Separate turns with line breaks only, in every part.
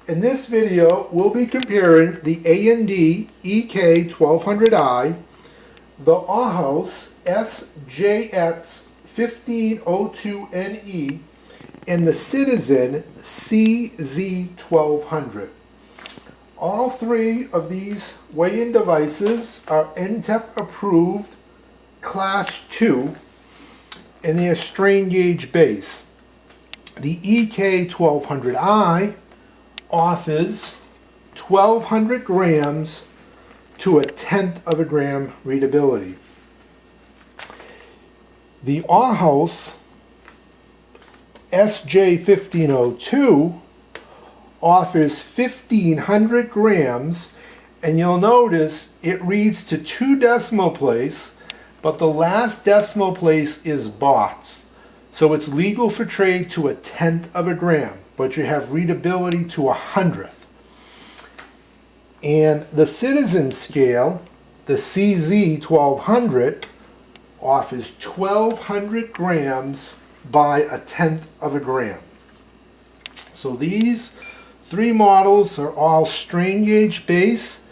In this video, we'll be comparing the A&D EK1200i, the Ohaus SJX1502NE, and the Citizen CZ1200. All three of these weigh-in devices are NTEP approved Class 2, and they are strain gauge base. The EK1200i offers 1,200 grams to a tenth of a gram readability. The Ohaus SJ1502 offers 1,500 grams, and you'll notice it reads to 2 decimal place, but the last decimal place is bots. So it's legal for trade to a tenth of a gram, but you have readability to 100th. And the Citizen scale, the CZ1200, offers 1,200 grams by a tenth of a gram. So these three models are all strain gauge base,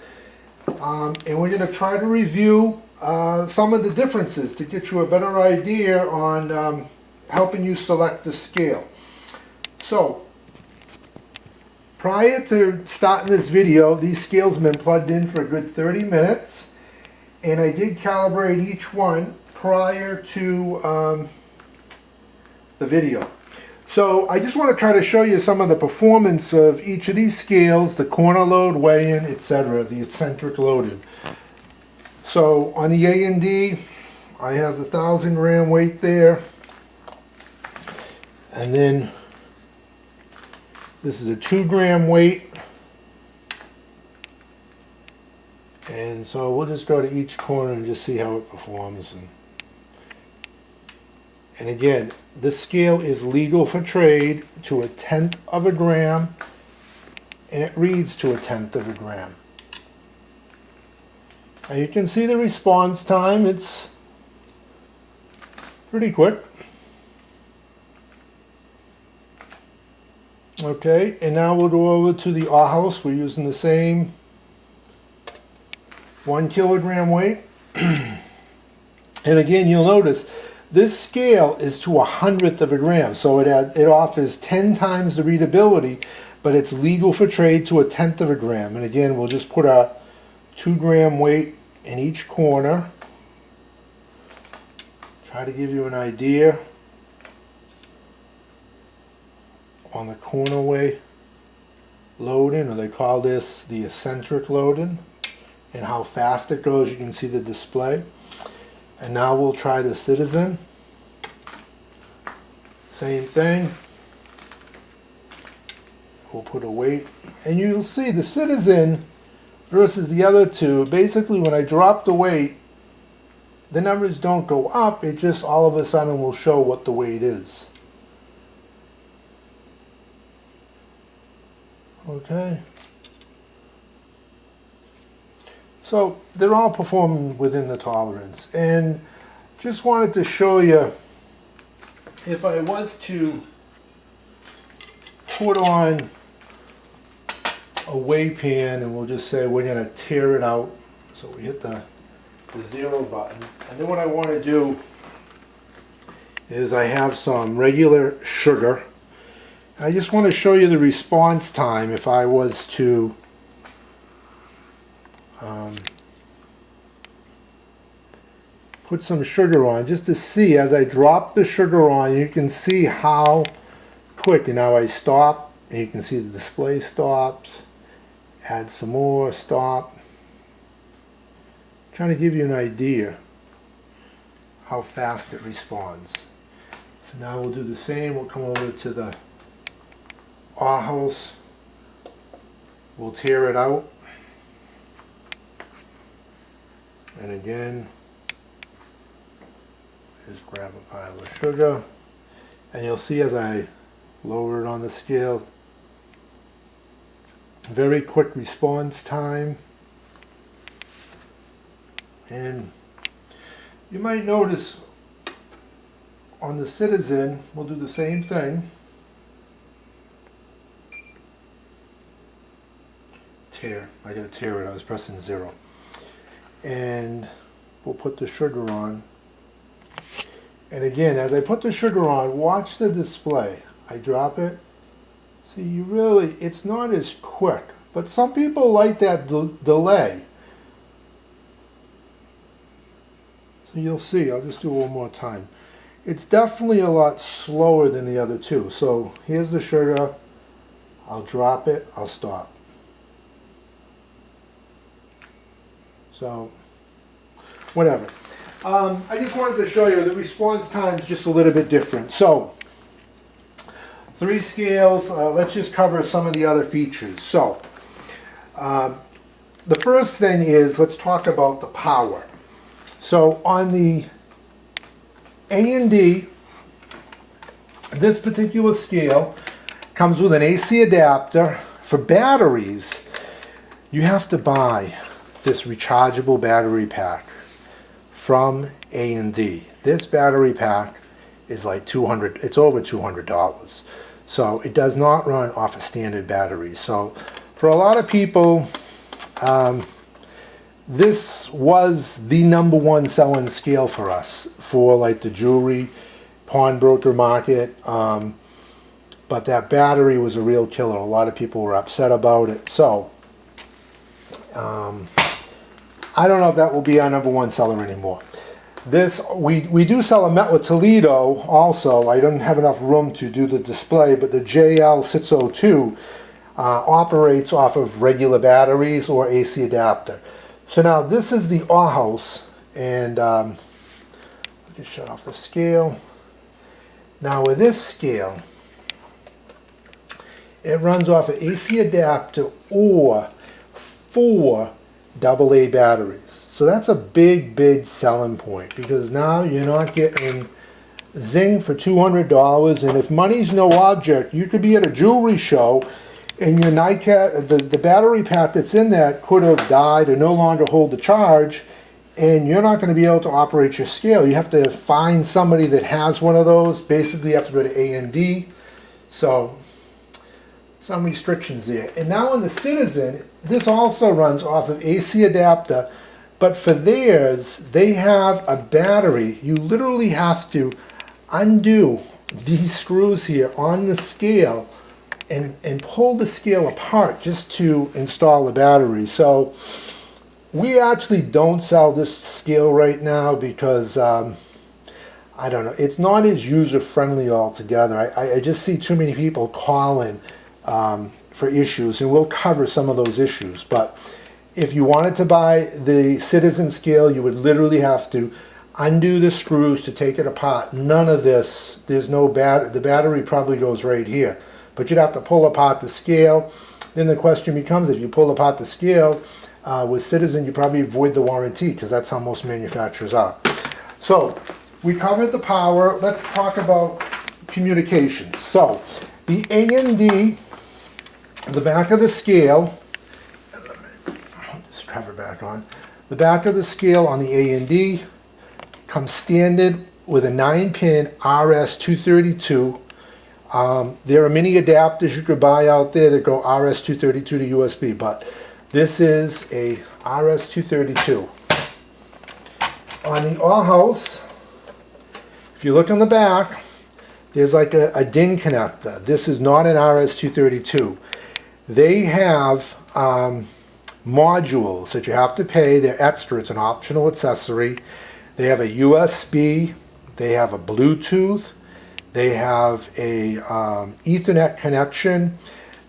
and we're going to try to review some of the differences to get you a better idea on helping you select the scale. So prior to starting this video, these scales have been plugged in for a good 30 minutes, and I did calibrate each one prior to the video. So I just want to try to show you some of the performance of each of these scales, the corner load, weigh-in, etc., the eccentric loading. So on the A&D, I have the 1,000 gram weight there, and then this is a 2 gram weight, and so we'll just go to each corner and just see how it performs. And again, this scale is legal for trade to a tenth of a gram, and it reads to a tenth of a gram. Now you can see the response time, it's pretty quick. Okay, and now we'll go over to the Ohaus. We're using the same 1 kilogram weight. And again, you'll notice this scale is to 100th of a gram, so it offers 10 times the readability, but it's legal for trade to a tenth of a gram. And again, we'll just put our 2 gram weight in each corner. Try to give you an idea on the corner way loading, or they call this the eccentric loading, and how fast it goes. You can see the display. And now we'll try the Citizen. Same thing. We'll put a weight, and you'll see the Citizen versus the other two, basically when I drop the weight, the numbers don't go up, it just all of a sudden will show what the weight is. Okay. So they're all performing within the tolerance, and just wanted to show you, if I was to put on a weigh pan, and we'll just say we're going to tear it out, so we hit the 0 button, and then what I want to do is I have some regular sugar. I just want to show you the response time if I was to put some sugar on, just to see as I drop the sugar on, you can see how quick. And now I stop, and you can see the display stops. Add some more, stop. Trying to give you an idea how fast it responds. So now we'll do the same. We'll come over to the Ohaus. We'll tear it out. And again, just grab a pile of sugar. And you'll see as I lower it on the scale, very quick response time. And you might notice on the Citizen, we'll do the same thing. tear. I gotta tear it. I was pressing 0. And we'll put the sugar on. And again, as I put the sugar on, watch the display. I drop it. See, you really, it's not as quick. But some people like that delay. So you'll see. I'll just do it one more time. It's definitely a lot slower than the other two. So here's the sugar. I'll drop it. I'll stop. So, whatever. I just wanted to show you the response time's just a little bit different. So, 3 scales. Let's just cover some of the other features. So, the first thing is, let's talk about the power. So, on the A&D, this particular scale comes with an AC adapter. For batteries, you have to buy this rechargeable battery pack from A&D. This battery pack is like $200, it's over $200. So it does not run off a standard battery. So for a lot of people, this was the #1 selling scale for us for like the jewelry, pawnbroker market. But that battery was a real killer. A lot of people were upset about it. So I don't know if that will be our #1 seller anymore. This, we do sell a Met with Toledo also. I don't have enough room to do the display, but the JL602 operates off of regular batteries or AC adapter. So now this is the Ohaus, and I'll just shut off the scale. Now with this scale, it runs off an AC adapter or 4 AA batteries. So that's a big selling point, because now you're not getting zing for $200. And if money's no object, you could be at a jewelry show and your nightcap, the battery pack that's in that could have died or no longer hold the charge, and you're not going to be able to operate your scale. You have to find somebody that has one of those. Basically, you have to go to A&D. So some restrictions there. And now in the Citizen, this also runs off of AC adapter, but for theirs, they have a battery. You literally have to undo these screws here on the scale and pull the scale apart just to install the battery. So we actually don't sell this scale right now because I don't know, it's not as user friendly altogether. I just see too many people calling for issues, and we'll cover some of those issues. But if you wanted to buy the Citizen scale, you would literally have to undo the screws to take it apart. None of this, there's no the battery probably goes right here, but you'd have to pull apart the scale. Then the question becomes, if you pull apart the scale with Citizen, you probably void the warranty, because that's how most manufacturers are. So we covered the power. Let's talk about communications. So the A&D, the back of the scale, I'll just cover back on. The back of the scale on the A&D comes standard with a 9-pin RS-232. There are many adapters you could buy out there that go RS-232 to USB, but this is a RS-232. On the Ohaus, if you look on the back, there's like a DIN connector. This is not an RS-232. They have modules that you have to pay. They're extra. It's an optional accessory. They have a USB. They have a Bluetooth. They have a Ethernet connection.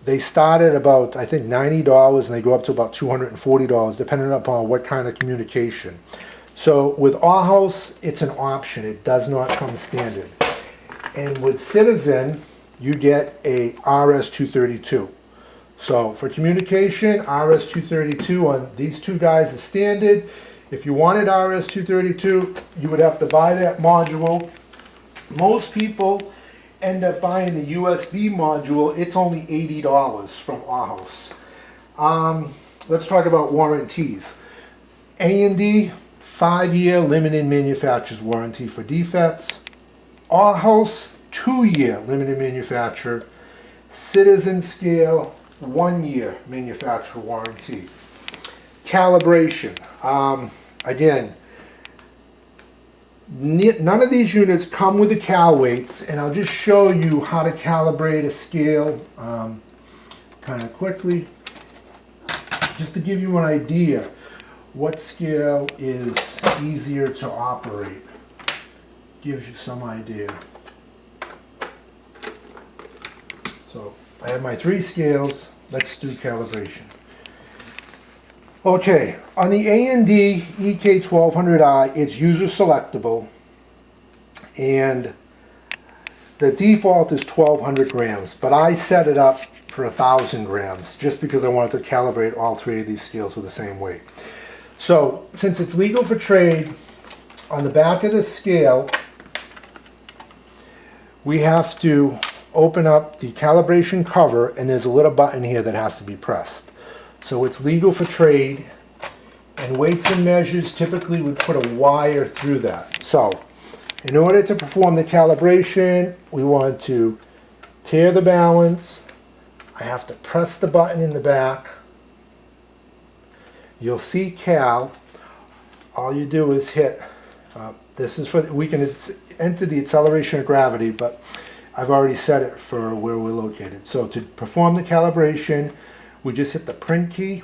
They start at about, I think, $90, and they go up to about $240, depending upon what kind of communication. So with Ohaus, it's an option. It does not come standard. And with Citizen, you get a RS-232. So for communication, RS-232 on these two guys is standard. If you wanted RS-232, you would have to buy that module. Most people end up buying the USB module. It's only $80 from Ohaus. Let's talk about warranties. A&D, 5-year limited manufacturer's warranty for defects. Ohaus, 2-year limited manufacturer. Citizen scale, 1 year manufacturer warranty. Calibration. Again, none of these units come with the cal weights, and I'll just show you how to calibrate a scale kind of quickly, just to give you an idea what scale is easier to operate. Gives you some idea. So I have my 3 scales. Let's do calibration. Okay, on the A&D EK1200i, it's user selectable, and the default is 1200 grams, but I set it up for 1000 grams just because I wanted to calibrate all 3 of these scales with the same weight. So since it's legal for trade, on the back of the scale, we have to open up the calibration cover, and there's a little button here that has to be pressed. So it's legal for trade, and weights and measures typically would put a wire through that. So in order to perform the calibration, we want to tear the balance. I have to press the button in the back. You'll see cal. All you do is hit, this is for, we can enter the acceleration of gravity, but I've already set it for where we're located. So to perform the calibration, we just hit the print key,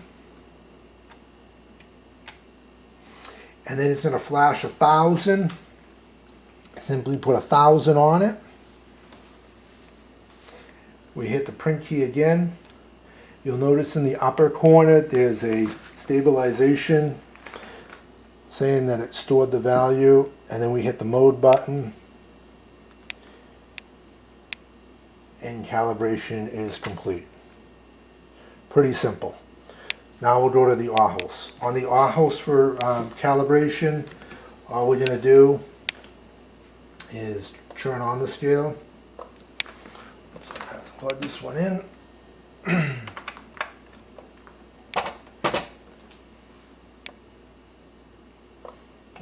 and then it's going to flash 1000. Simply put 1000 on it. We hit the print key again. You'll notice in the upper corner there's a stabilization saying that it stored the value, and then we hit the mode button, and calibration is complete. Pretty simple. Now we'll go to the Ohaus. On the Ohaus for calibration, all we're going to do is turn on the scale. So I have to plug this one in.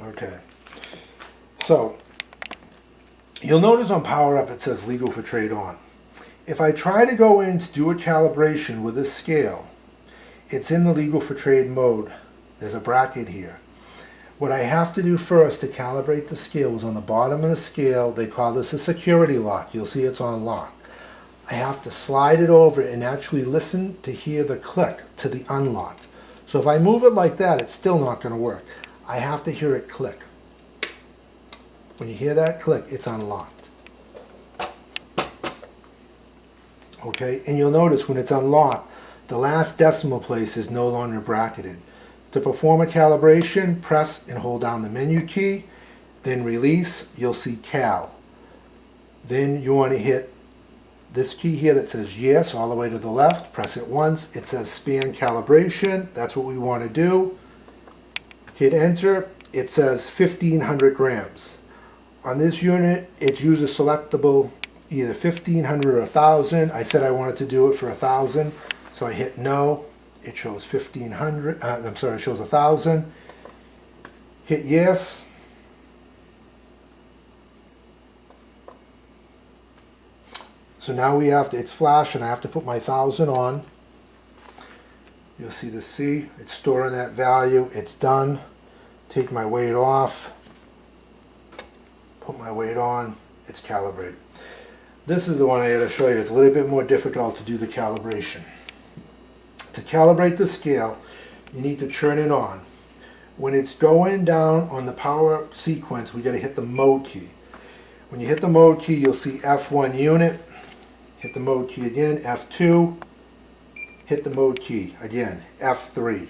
Okay. So you'll notice on power up it says legal for trade on. If I try to go in to do a calibration with this scale, it's in the legal for trade mode. There's a bracket here. What I have to do first to calibrate the scale is on the bottom of the scale. They call this a security lock. You'll see it's on lock. I have to slide it over and actually listen to hear the click to the unlock. So if I move it like that, it's still not going to work. I have to hear it click. When you hear that click, it's unlocked. Okay, and you'll notice when it's unlocked, the last decimal place is no longer bracketed. To perform a calibration, press and hold down the menu key, then release, you'll see cal. Then you want to hit this key here that says yes all the way to the left, press it once, it says span calibration, that's what we want to do. Hit enter, it says 1500 grams. On this unit, it's user selectable, either 1500 or 1000. I said I wanted to do it for 1000, so I hit no. It shows 1500. I'm sorry, it shows 1000. Hit yes. So now we have to. It's flashing. I have to put my 1000 on. You'll see the C. It's storing that value. It's done. Take my weight off. Put my weight on. It's calibrated. This is the one I had to show you. It's a little bit more difficult to do the calibration. To calibrate the scale, you need to turn it on. When it's going down on the power up sequence, we got to hit the mode key. When you hit the mode key, you'll see F1 unit. Hit the mode key again, F2. Hit the mode key again, F3.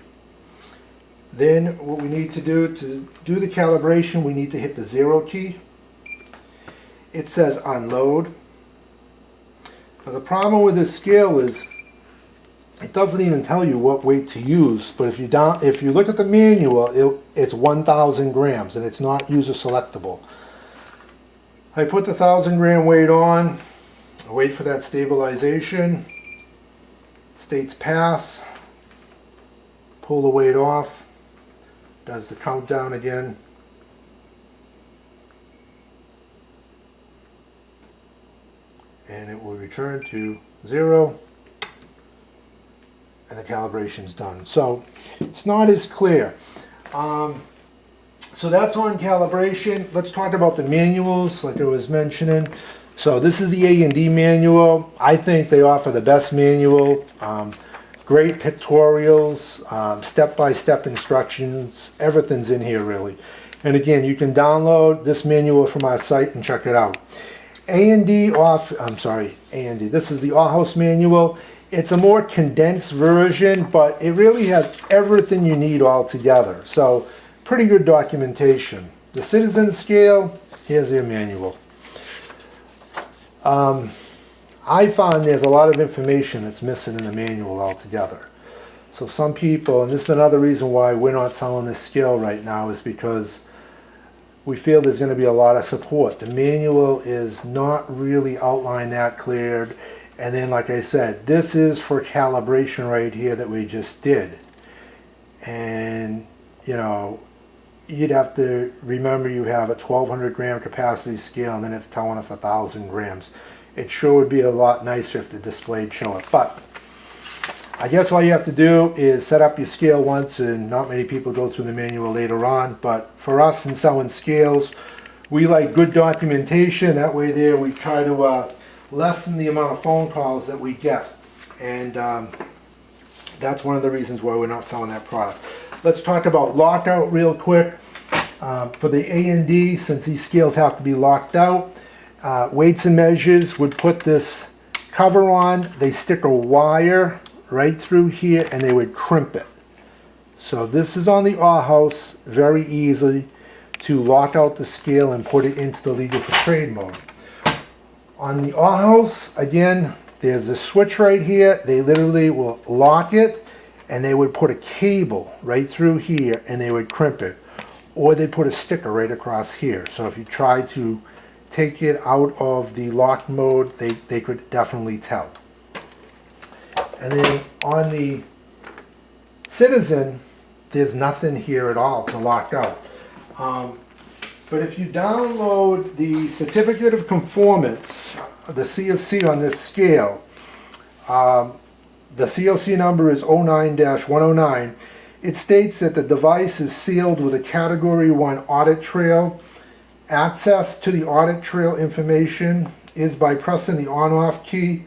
Then what we need to do the calibration, we need to hit the 0 key. It says unload. Now the problem with this scale is it doesn't even tell you what weight to use, but if you look at the manual, it's 1000 grams and it's not user selectable. I put the 1000 gram weight on, I wait for that stabilization, states pass, pull the weight off, does the countdown again. And it will return to 0. and the calibration's done. So it's not as clear. So that's on calibration. Let's talk about the manuals, like I was mentioning. So this is the A&D manual. I think they offer the best manual. Great pictorials, step-by-step instructions. Everything's in here, really. And again, you can download this manual from our site and check it out. A&D, this is the Ohaus manual. It's a more condensed version, but it really has everything you need all together. So, pretty good documentation. The Citizen scale, here's their manual. I found there's a lot of information that's missing in the manual altogether. So some people, and this is another reason why we're not selling this scale right now, is because we feel there's going to be a lot of support. The manual is not really outlined that clear. And then, like I said, this is for calibration right here that we just did. And, you know, you'd have to remember you have a 1200 gram capacity scale and then it's telling us 1000 grams. It sure would be a lot nicer if the display'd show it. But I guess all you have to do is set up your scale once, and not many people go through the manual later on. But for us in selling scales, we like good documentation. That way there we try to lessen the amount of phone calls that we get. And that's one of the reasons why we're not selling that product. Let's talk about lockout real quick. For the A&D, since these scales have to be locked out, Weights and Measures would put this cover on. They stick a wire right through here and they would crimp it. So this is on the Ohaus, very easy to lock out the scale and put it into the legal for trade mode. On the Ohaus, again, there's a switch right here. They literally will lock it and they would put a cable right through here and they would crimp it. Or they put a sticker right across here. So if you try to take it out of the locked mode, they could definitely tell. And then on the Citizen, there's nothing here at all to lock out. But if you download the Certificate of Conformance, the CFC on this scale, the COC number is 09-109. It states that the device is sealed with a Category 1 audit trail. Access to the audit trail information is by pressing the on-off key.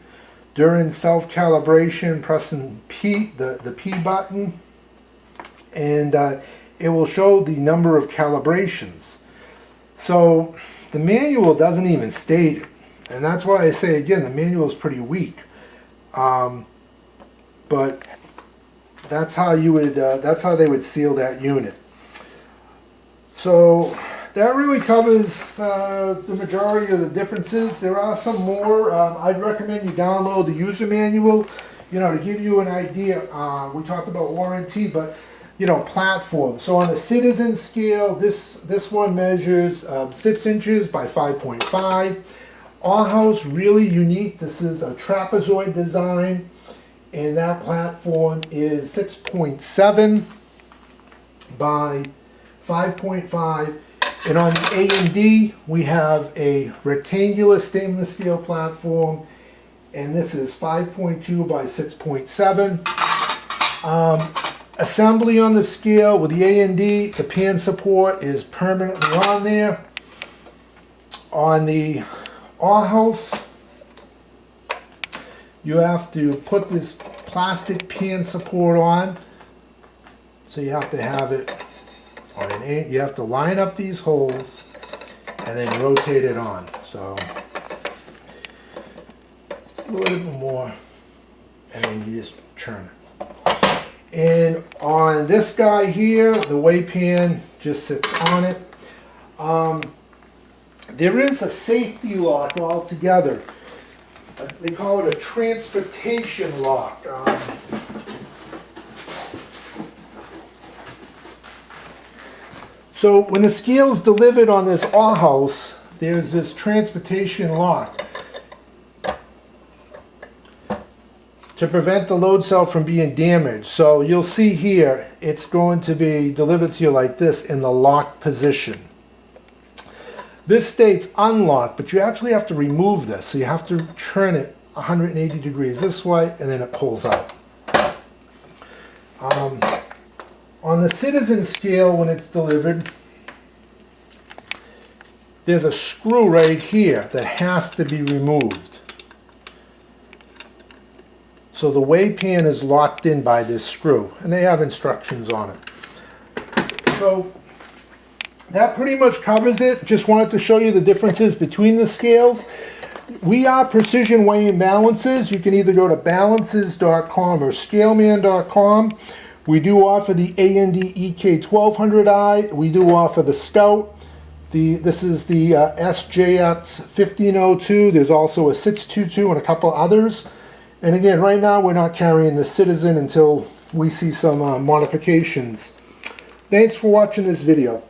During self-calibration, pressing P, the P button, and it will show the number of calibrations. So the manual doesn't even state it, and that's why I say again the manual is pretty weak. But that's how you would that's how they would seal that unit. So that really covers the majority of the differences. There are some more. I'd recommend you download the user manual, you know, to give you an idea. We talked about warranty, but you know, platform. So on the Citizen scale, this one measures 6 inches by 5.5. Ohaus, really unique. This is a trapezoid design, and that platform is 6.7 by 5.5. And on the A&D, we have a rectangular stainless steel platform, and this is 5.2 by 6.7. Assembly on the scale with the A&D, the pan support is permanently on there. On the Ohaus, you have to put this plastic pan support on, so you have to have it on an A. You have to line up these holes and then rotate it on. So a little bit more, and then you just churn it. And on this guy here, the weigh pan just sits on it. There is a safety lock altogether. They call it a transportation lock. So when the scale is delivered on this Ohaus, there's this transportation lock to prevent the load cell from being damaged. So you'll see here, it's going to be delivered to you like this in the locked position. This states unlocked, but you actually have to remove this. So you have to turn it 180 degrees this way, and then it pulls out. On the Citizen scale, when it's delivered, there's a screw right here that has to be removed. So the weigh pan is locked in by this screw, and they have instructions on it. So that pretty much covers it. Just wanted to show you the differences between the scales. We are Precision Weigh and Balances. You can either go to balances.com or scaleman.com. We do offer the A&D EK1200i. We do offer the Scout. This is the SJX1502. There's also a 622 and a couple others. And again, right now we're not carrying the Citizen until we see some modifications. Thanks for watching this video.